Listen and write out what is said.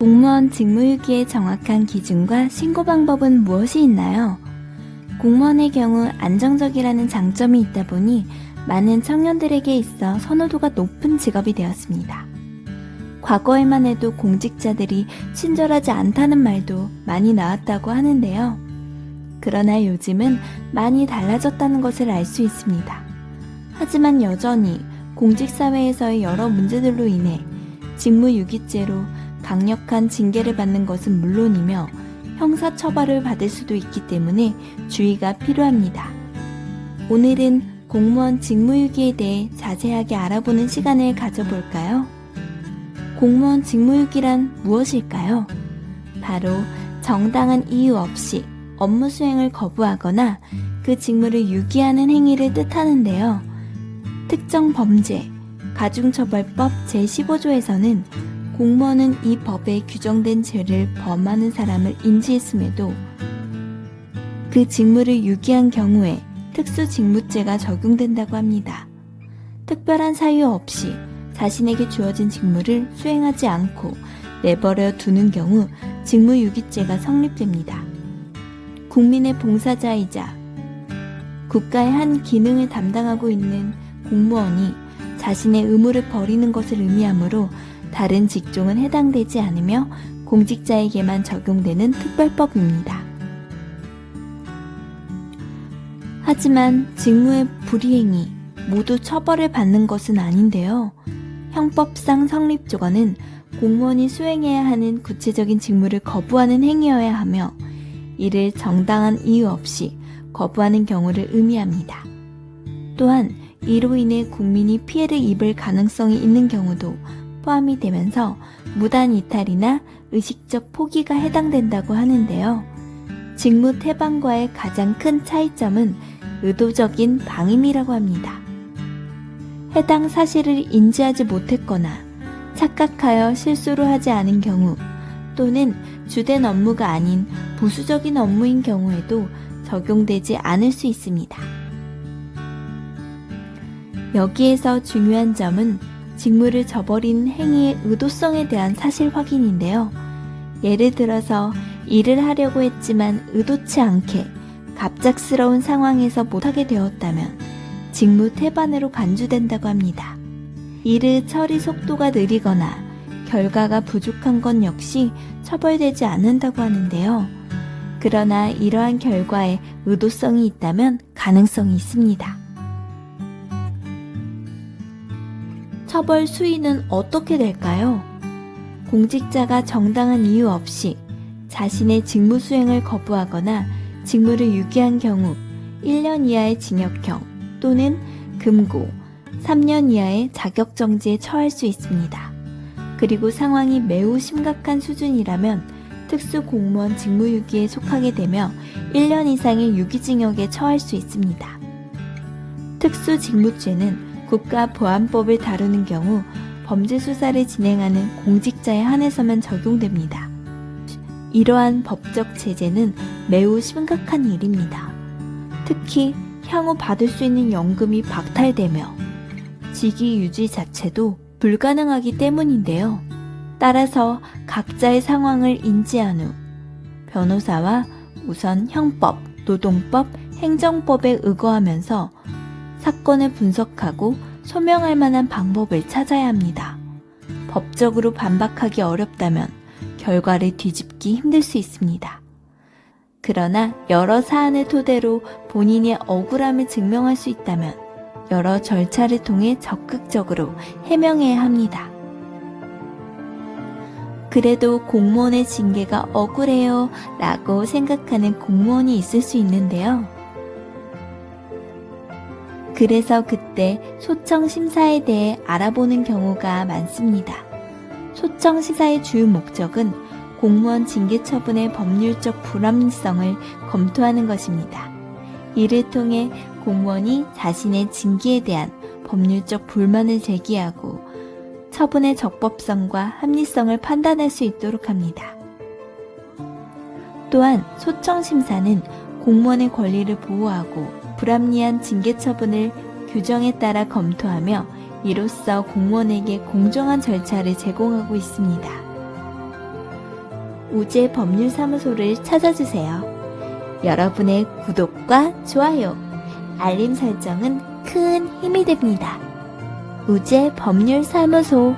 공무원 직무유기의 정확한 기준과 신고 방법은 무엇이 있나요? 공무원의 경우 안정적이라는 장점이 있다 보니 많은 청년들에게 있어 선호도가 높은 직업이 되었습니다. 과거에만 해도 공직자들이 친절하지 않다는 말도 많이 나왔다고 하는데요. 그러나 요즘은 많이 달라졌다는 것을 알 수 있습니다. 하지만 여전히 공직사회에서의 여러 문제들로 인해 직무유기죄로 강력한 징계를 받는 것은 물론이며 형사처벌을 받을 수도 있기 때문에 주의가 필요합니다. 오늘은 공무원 직무유기에 대해 자세하게 알아보는 시간을 가져볼까요? 공무원 직무유기란 무엇일까요? 바로 정당한 이유 없이 업무 수행을 거부하거나 그 직무를 유기하는 행위를 뜻하는데요. 특정 범죄, 가중처벌법 제15조에서는 공무원은 이 법에 규정된 죄를 범하는 사람을 인지했음에도 그 직무를 유기한 경우에 특수직무죄가 적용된다고 합니다. 특별한 사유 없이 자신에게 주어진 직무를 수행하지 않고 내버려 두는 경우 직무유기죄가 성립됩니다. 국민의 봉사자이자 국가의 한 기능을 담당하고 있는 공무원이 자신의 의무를 버리는 것을 의미하므로 다른 직종은 해당되지 않으며 공직자에게만 적용되는 특별법입니다. 하지만 직무의 불이행이 모두 처벌을 받는 것은 아닌데요. 형법상 성립조건은 공무원이 수행해야 하는 구체적인 직무를 거부하는 행위여야 하며 이를 정당한 이유 없이 거부하는 경우를 의미합니다. 또한 이로 인해 국민이 피해를 입을 가능성이 있는 경우도 포함이 되면서 무단 이탈이나 의식적 포기가 해당된다고 하는데요. 직무 태반과의 가장 큰 차이점은 의도적인 방임이라고 합니다. 해당 사실을 인지하지 못했거나 착각하여 실수로 하지 않은 경우 또는 주된 업무가 아닌 부수적인 업무인 경우에도 적용되지 않을 수 있습니다. 여기에서 중요한 점은 직무를 저버리는 행위의 의도성에 대한 사실 확인인데요. 예를 들어서 일을 하려고 했지만 의도치 않게 갑작스러운 상황에서 못하게 되었다면 직무 태반으로 간주된다고 합니다. 일의 처리 속도가 느리거나 결과가 부족한 건 역시 처벌되지 않는다고 하는데요. 그러나 이러한 결과에 의도성이 있다면 가능성이 있습니다. 처벌 수위는 어떻게 될까요? 공직자가 정당한 이유 없이 자신의 직무 수행을 거부하거나 직무를 유기한 경우 1년 이하의 징역형 또는 금고, 3년 이하의 자격정지에 처할 수 있습니다. 그리고 상황이 매우 심각한 수준이라면 특수공무원 직무유기에 속하게 되며 1년 이상의 유기징역에 처할 수 있습니다. 특수직무죄는 국가보안법을 다루는 경우 범죄 수사를 진행하는 공직자에 한해서만 적용됩니다. 이러한 법적 제재는 매우 심각한 일입니다. 특히 향후 받을 수 있는 연금이 박탈되며 직위 유지 자체도 불가능하기 때문인데요. 따라서 각자의 상황을 인지한 후 변호사와 우선 형법, 노동법, 행정법에 의거하면서 사건을 분석하고 소명할 만한 방법을 찾아야 합니다. 법적으로 반박하기 어렵다면 결과를 뒤집기 힘들 수 있습니다. 그러나 여러 사안을 토대로 본인의 억울함을 증명할 수 있다면 여러 절차를 통해 적극적으로 해명해야 합니다. 그래도 공무원의 징계가 억울해요 라고 생각하는 공무원이 있을 수 있는데요. 그래서 그때 소청심사에 대해 알아보는 경우가 많습니다. 소청심사의 주요 목적은 공무원 징계 처분의 법률적 불합리성을 검토하는 것입니다. 이를 통해 공무원이 자신의 징계에 대한 법률적 불만을 제기하고 처분의 적법성과 합리성을 판단할 수 있도록 합니다. 또한 소청심사는 공무원의 권리를 보호하고 불합리한 징계 처분을 규정에 따라 검토하며 이로써 공무원에게 공정한 절차를 제공하고 있습니다. 우재 법률사무소를 찾아주세요. 여러분의 구독과 좋아요, 알림 설정은 큰 힘이 됩니다. 우재 법률사무소